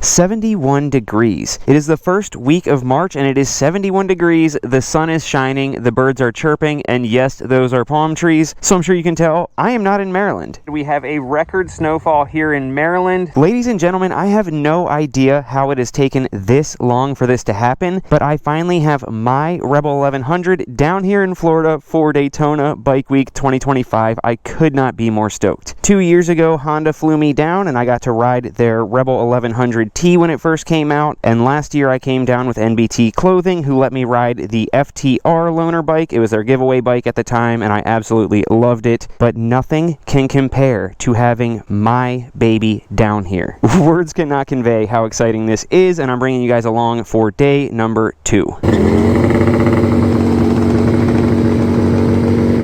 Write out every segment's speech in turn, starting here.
71 degrees. It is the first week of March and it is 71 degrees. The sun is shining, the birds are chirping, and yes, those are palm trees. So I'm sure you can tell I am not in Maryland. We have a record snowfall here in Maryland. Ladies and gentlemen, I have no idea how it has taken this long for this to happen, but I finally have my Rebel 1100 down here in Florida for Daytona Bike Week 2025. I could not be more stoked. 2 years ago, Honda flew me down and I got to ride their Rebel 1100T when it first came out, and last year I came down with NBT Clothing, who let me ride the FTR loaner bike. It was their giveaway bike at the time and I absolutely loved it, but nothing can compare to having my baby down here. Words cannot convey how exciting this is, and I'm bringing you guys along for day number 2.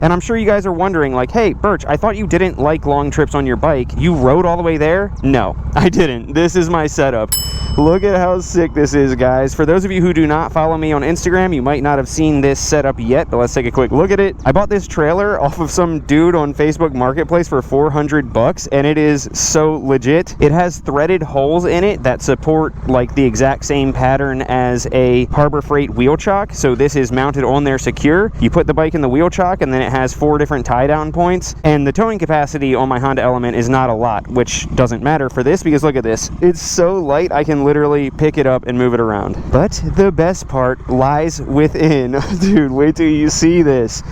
And I'm sure you guys are wondering, like, hey, Birch, I thought you didn't like long trips on your bike. You rode all the way there? No, I didn't. This is my setup. Look at how sick this is, guys. For those of you who do not follow me on Instagram, you might not have seen this setup yet, but let's take a quick look at it. I bought this trailer off of some dude on Facebook Marketplace for $400, and it is so legit. It has threaded holes in it that support like the exact same pattern as a Harbor Freight wheel chock. So this is mounted on there secure. You put the bike in the wheel chock, and then it has 4 different tie-down points. And the towing capacity on my Honda Element is not a lot, which doesn't matter for this because look at this. It's so light, I can literally pick it up and move it around. But the best part lies within. Dude, wait till you see this.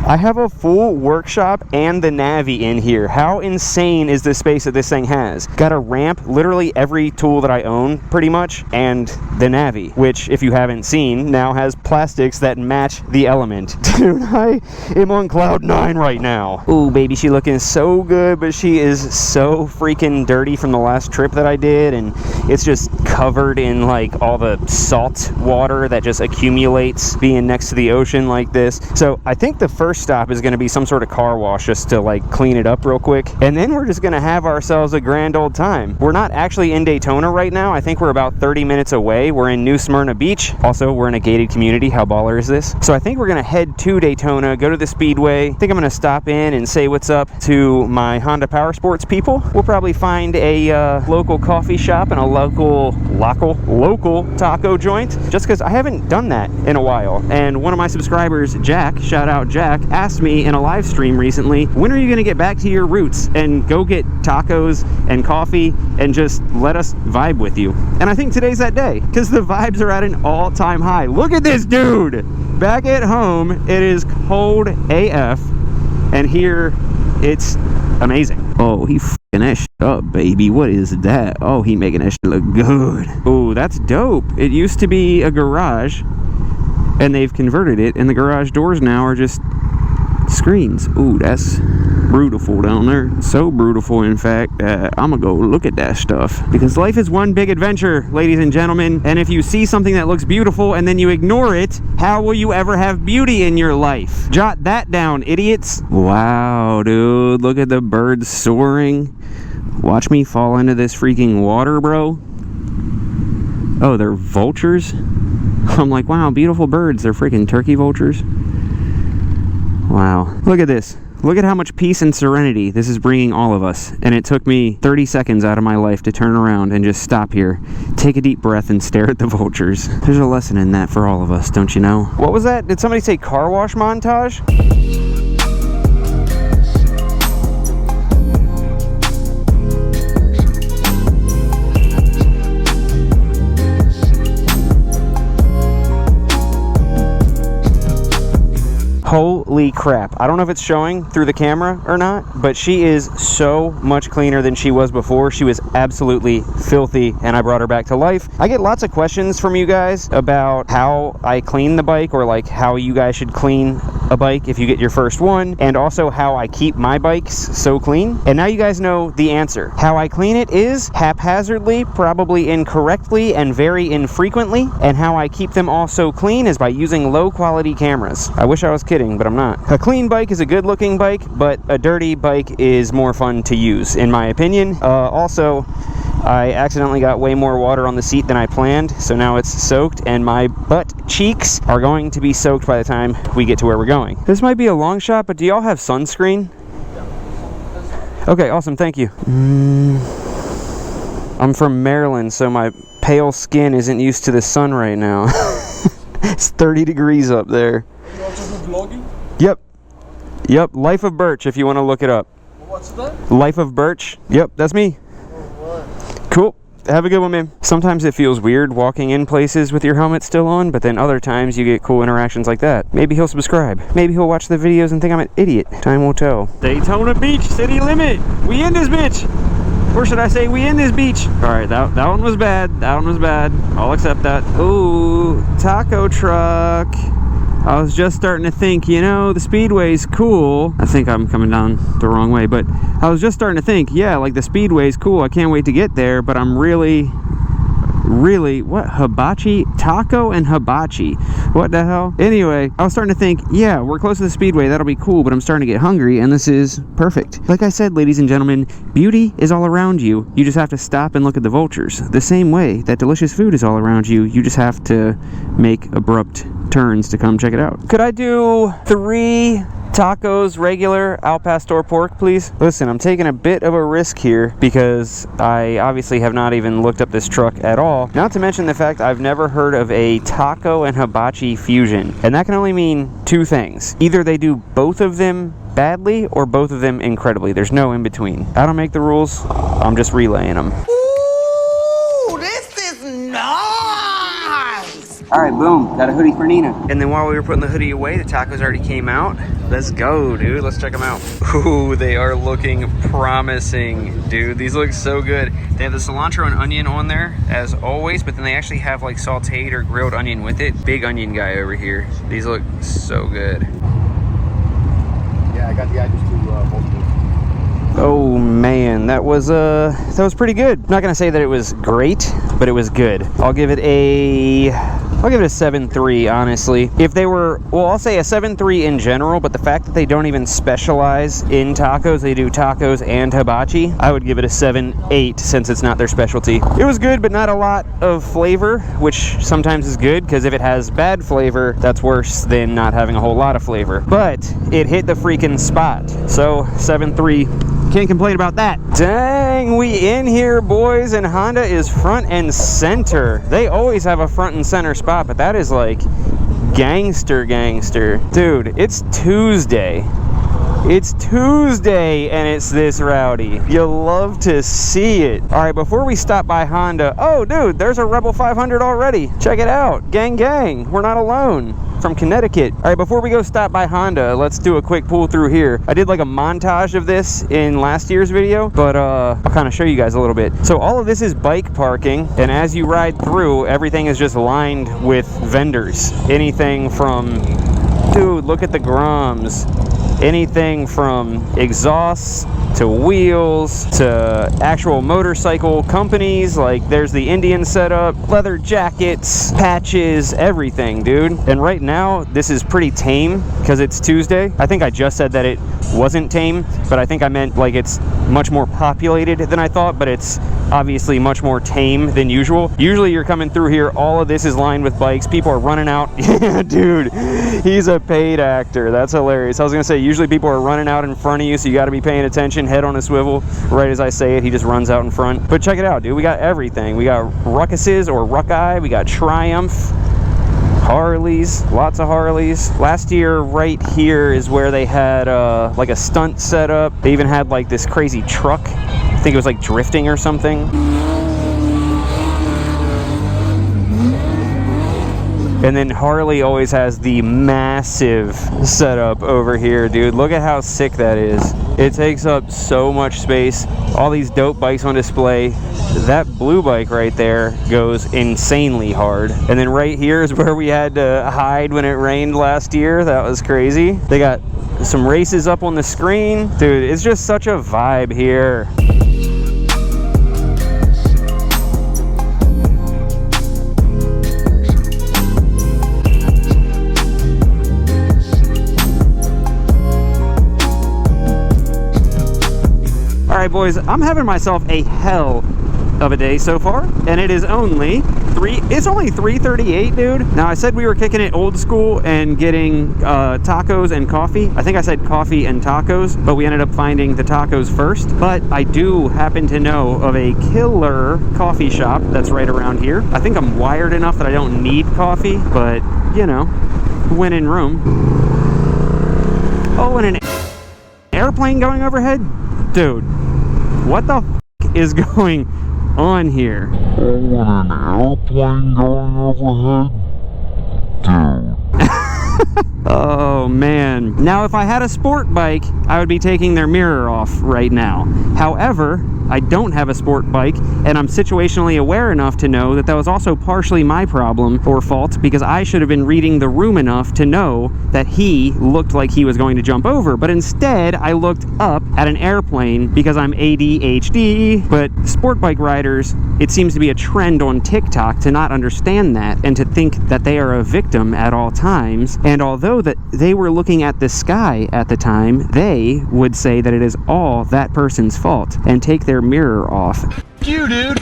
I have a full workshop and the Navi in here. How insane is the space that this thing has? Got a ramp, literally every tool that I own pretty much, and the Navi, which if you haven't seen, now has plastics that match the Element. Dude, I am on cloud 9 right now. Ooh, baby, she looking so good, but she is so freaking dirty from the last trip that I did, and it's just covered in like all the salt water that just accumulates being next to the ocean like this. So I think the first stop is going to be some sort of car wash just to like clean it up real quick, and then we're just going to have ourselves a grand old time. We're not actually in Daytona right now. I think we're about 30 minutes away. We're in New Smyrna Beach. Also, we're in a gated community. How baller is this? So I think we're going to head to Daytona, go to the Speedway. I think I'm going to stop in and say what's up to my Honda Power Sports people. We'll probably find a local coffee shop and a local taco joint, just because I haven't done that in a while. And one of my subscribers, Jack, shout out Jack, asked me in a live stream recently, when are you going to get back to your roots and go get tacos and coffee and just let us vibe with you? And I think today's that day, because the vibes are at an all-time high. Look at this dude! Back at home, it is cold AF, and here, it's amazing. Oh, he f***ing that shit up, baby. What is that? Oh, he making that shit look good. Oh, that's dope. It used to be a garage, and they've converted it, and the garage doors now are just screens. Ooh, that's beautiful down there. So beautiful, in fact, I'm gonna go look at that stuff, because life is one big adventure, ladies and gentlemen, and if you see something that looks beautiful and then you ignore it, how will you ever have beauty in your life? Jot that down, idiots. Wow, dude, look at the birds soaring. Watch me fall into this freaking water, bro. Oh, they're vultures? I'm like, wow, beautiful birds. They're freaking turkey vultures. Wow, look at this. Look at how much peace and serenity this is bringing all of us. And it took me 30 seconds out of my life to turn around and just stop here, take a deep breath, and stare at the vultures. There's a lesson in that for all of us, don't you know? What was that? Did somebody say car wash montage? Holy crap. I don't know if it's showing through the camera or not, but she is so much cleaner than she was before. She was absolutely filthy, and I brought her back to life. I get lots of questions from you guys about how I clean the bike, or like how you guys should clean a bike if you get your first one, and also how I keep my bikes so clean. And now you guys know the answer. How I clean it is haphazardly, probably incorrectly, and very infrequently. And how I keep them all so clean is by using low quality cameras. I wish I was kidding, but I'm not. A clean bike is a good looking bike, but a dirty bike is more fun to use, in my opinion. Also, I accidentally got way more water on the seat than I planned, so now it's soaked, and my butt cheeks are going to be soaked by the time we get to where we're going. This might be a long shot, but do y'all have sunscreen? Okay, awesome, thank you. I'm from Maryland, so my pale skin isn't used to the sun right now. It's 30 degrees up there. Are you also vlogging? Yep. Yep, LifeOfBurch if you want to look it up. What's that? LifeOfBurch. Yep, that's me. Alright. Cool. Have a good one, man. Sometimes it feels weird walking in places with your helmet still on, but then other times you get cool interactions like that. Maybe he'll subscribe. Maybe he'll watch the videos and think I'm an idiot. Time will tell. Daytona Beach, city limit. We in this bitch. Or should I say we in this beach? Alright, that one was bad. That one was bad. I'll accept that. Ooh, taco truck. I was just starting to think, you know, the Speedway's cool. I think I'm coming down the wrong way, but I was just starting to think, yeah, like the Speedway's cool. I can't wait to get there, but I'm really, what? Hibachi? Taco and hibachi. What the hell? Anyway, I was starting to think, yeah, we're close to the Speedway. That'll be cool, but I'm starting to get hungry, and this is perfect. Like I said, ladies and gentlemen, beauty is all around you. You just have to stop and look at the vultures. The same way that delicious food is all around you, you just have to make abrupt turns to come check it out. Could I do 3 tacos regular al pastor pork, please? Listen, I'm taking a bit of a risk here because I obviously have not even looked up this truck at all. Not to mention the fact I've never heard of a taco and hibachi fusion. And that can only mean 2 things. Either they do both of them badly or both of them incredibly. There's no in between. I don't make the rules. I'm just relaying them. Ooh, this is nice! All right, boom, got a hoodie for Nina. And then while we were putting the hoodie away, the tacos already came out. Let's go, dude. Let's check them out. Ooh, they are looking promising, dude. These look so good. They have the cilantro and onion on there, as always, but then they actually have like sauteed or grilled onion with it. Big onion guy over here. These look so good. Yeah, I got the items to multiple. Oh man, that was pretty good. I'm not gonna say that it was great, but it was good. I'll give it a 7.3, honestly. If they were, well, I'll say a 7.3 in general, but the fact that they don't even specialize in tacos, they do tacos and hibachi, I would give it a 7.8 since it's not their specialty. It was good, but not a lot of flavor, which sometimes is good, because if it has bad flavor, that's worse than not having a whole lot of flavor. But it hit the freaking spot. So 7.3. Can't complain about that. Dang, we in here, boys, and Honda is front and center. They always have a front and center spot, but that is like gangster. Dude, it's Tuesday. It's Tuesday and it's this rowdy. You'll love to see it. All right, before we stop by Honda, oh dude, there's a Rebel 500 already. Check it out. Gang, we're not alone. From Connecticut. All right, before we go stop by Honda, let's do a quick pull through here. I did like a montage of this in last year's video, but I'll kind of show you guys a little bit. So all of this is bike parking, and as you ride through, everything is just lined with vendors. Anything from, dude, look at the Groms. Anything from exhausts to wheels to actual motorcycle companies. Like there's the Indian setup, leather jackets, patches, everything, dude. And right now this is pretty tame because it's Tuesday. I think I just said that it wasn't tame, but I think I meant like it's much more populated than I thought, but it's obviously much more tame than usual. Usually you're coming through here, all of this is lined with bikes. People are running out. Yeah, dude, he's a paid actor. That's hilarious. I was gonna say, usually people are running out in front of you, so you got to be paying attention, head on a swivel. Right as I say it, he just runs out in front. But check it out, dude. We got everything. We got Ruckuses or Ruck-Eye. We got Triumph, Harleys, lots of Harleys. Last year, right here is where they had like a stunt setup. They even had like this crazy truck. I think it was like drifting or something. And then Harley always has the massive setup over here, dude. Look at how sick that is. It takes up so much space. All these dope bikes on display. That blue bike right there goes insanely hard. And then right here is where we had to hide when it rained last year. That was crazy. They got some races up on the screen. Dude, it's just such a vibe here. All right, boys, I'm having myself a hell of a day so far, and it is only 3:38, dude. Now I said we were kicking it old school and getting tacos and coffee. I think I said coffee and tacos, but we ended up finding the tacos first. But I do happen to know of a killer coffee shop that's right around here. I think I'm wired enough that I don't need coffee, but you know, when in Rome. Oh, and an airplane going overhead? Dude, what the f is going on here? Oh, an airplane going overhead? Dude. Oh man. Now if I had a sport bike, I would be taking their mirror off right now. However, I don't have a sport bike, and I'm situationally aware enough to know that that was also partially my problem or fault, because I should have been reading the room enough to know that he looked like he was going to jump over, but instead I looked up at an airplane because I'm ADHD. But sport bike riders, it seems to be a trend on TikTok to not understand that and to think that they are a victim at all times. And although that they were looking at the sky at the time, they would say that it is all that person's fault and take their mirror off. You, dude.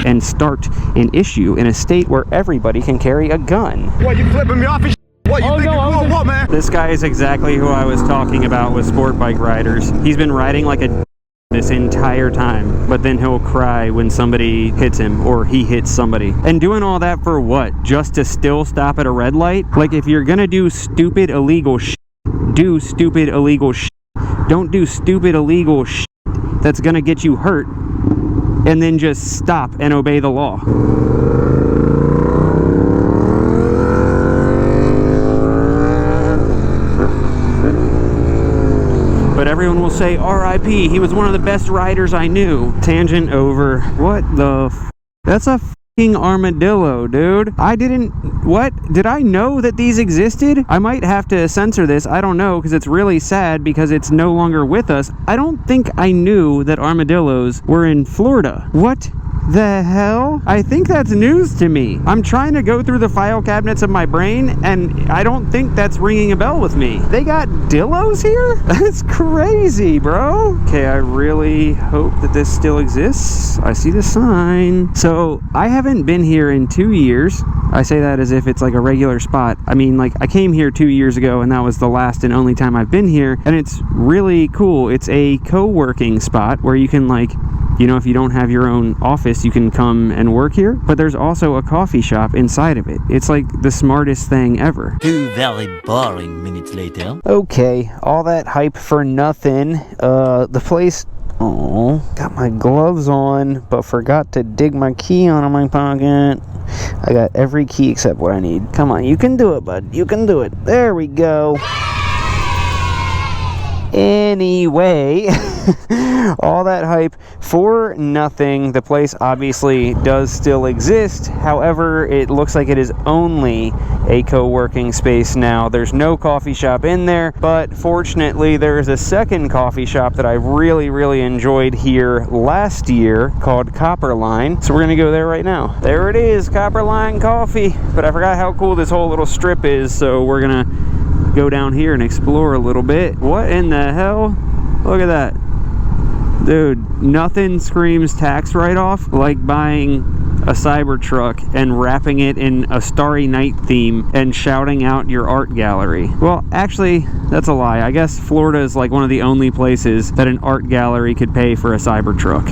And start an issue in a state where everybody can carry a gun. What, you flipping me off and what, you think you what, man? This guy is exactly who I was talking about with sport bike riders. He's been riding like a this entire time, but then he'll cry when somebody hits him or he hits somebody. And doing all that for what? Just to still stop at a red light? Like, if you're gonna do stupid illegal shit, do stupid illegal shit. Don't do stupid illegal shit that's gonna get you hurt and then just stop and obey the law. But everyone will say, R.I.P., he was one of the best riders I knew. Tangent over. What the f? That's a f***ing armadillo, dude. What? Did I know that these existed? I might have to censor this. I don't know, because it's really sad because it's no longer with us. I don't think I knew that armadillos were in Florida. What the hell? I think that's news to me. I'm trying to go through the file cabinets of my brain, and I don't think that's ringing a bell with me. They got dillos here? That's crazy, bro. Okay, I really hope that this still exists. I see the sign. So, I haven't been here in 2 years. I say that as if it's like a regular spot. I mean, like, I came here 2 years ago, and that was the last and only time I've been here, and it's really cool. It's a co-working spot where you can, like, you know, if you don't have your own office, you can come and work here. But there's also a coffee shop inside of it. It's like the smartest thing ever. 2 very boring minutes later. Okay, all that hype for nothing. The place... Oh, got my gloves on, but forgot to dig my key out of my pocket. I got every key except what I need. Come on, you can do it, bud. You can do it. There we go. Anyway, all that hype for nothing. The place obviously does still exist. However, it looks like it is only a co-working space now. There's no coffee shop in there, but fortunately there is a second coffee shop that I really enjoyed here last year called Copperline. So we're gonna go there right now. There it is, Copperline Coffee. But I forgot how cool this whole little strip is, so we're gonna go down here and explore a little bit. What in the hell? Look at that. Dude, nothing screams tax write-off like buying a Cybertruck and wrapping it in a Starry Night theme and shouting out your art gallery. Well, actually, that's a lie. I guess Florida is like one of the only places that an art gallery could pay for a Cybertruck.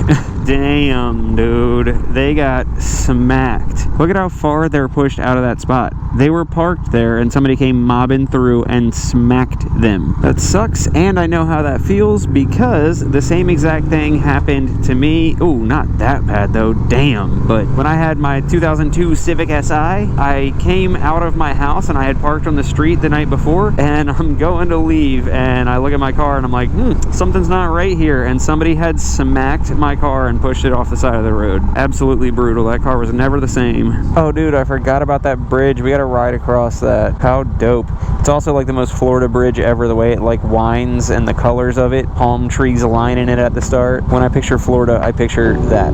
Damn, dude. They got smacked. Look at how far they're pushed out of that spot. They were parked there and somebody came mobbing through and smacked them. That sucks, and I know how that feels because the same exact thing happened to me. Oh, not that bad though. Damn. But when I had my 2002 Civic Si, I came out of my house and I had parked on the street the night before, and I'm going to leave and I look at my car and I'm like, something's not right here, and somebody had smacked my car and pushed it off the side of the road. Absolutely brutal. That car was never the same. Oh dude, I forgot about that bridge. We gotta ride across that. How dope. It's also like the most Florida bridge ever, the way it like winds and the colors of it, palm trees lining it at the start. When I picture Florida, I picture that.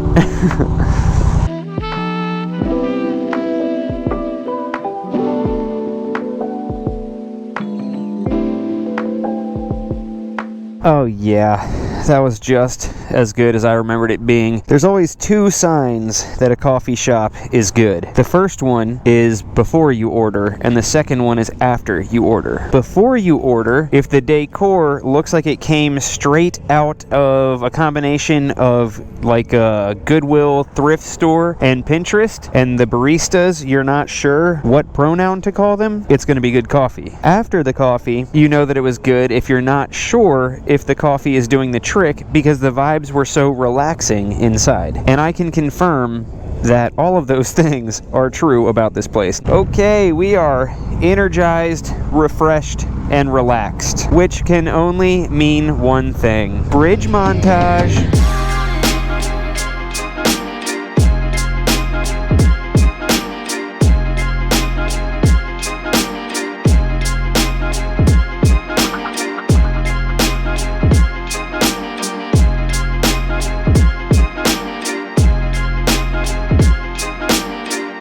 Oh yeah, that was just as good as I remembered it being. There's always two signs that a coffee shop is good. The first one is before you order, and the second one is after you order. Before you order, if the decor looks like it came straight out of a combination of like a Goodwill thrift store and Pinterest, and the baristas, you're not sure what pronoun to call them, it's going to be good coffee. After the coffee, you know that it was good if you're not sure if the coffee is doing the trick because the vibes were so relaxing inside. And I can confirm that all of those things are true about this place. Okay, we are energized, refreshed, and relaxed, which can only mean one thing. Bridge montage.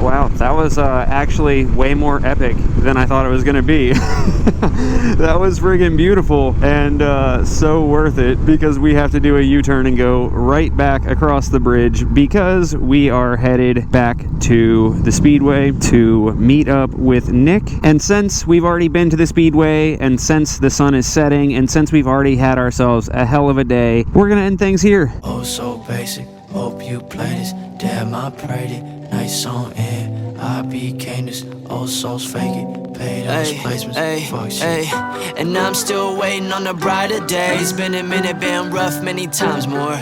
Wow, that was actually way more epic than I thought it was gonna be. That was friggin' beautiful and so worth it because we have to do a U-turn and go right back across the bridge because we are headed back to the Speedway to meet up with Nick. And since we've already been to the Speedway and since the sun is setting and since we've already had ourselves a hell of a day, we're gonna end things here. Oh, so basic. Hope you play this. Damn, I prayed it. Nice song, and I became this. Old souls fake it. Paid those placements. Fuck shit. And I'm still waiting on the brighter days. Been a minute, been rough many times more.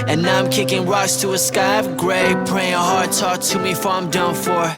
And I'm kicking rocks to a sky of gray. Praying hard, talk to me before I'm done for.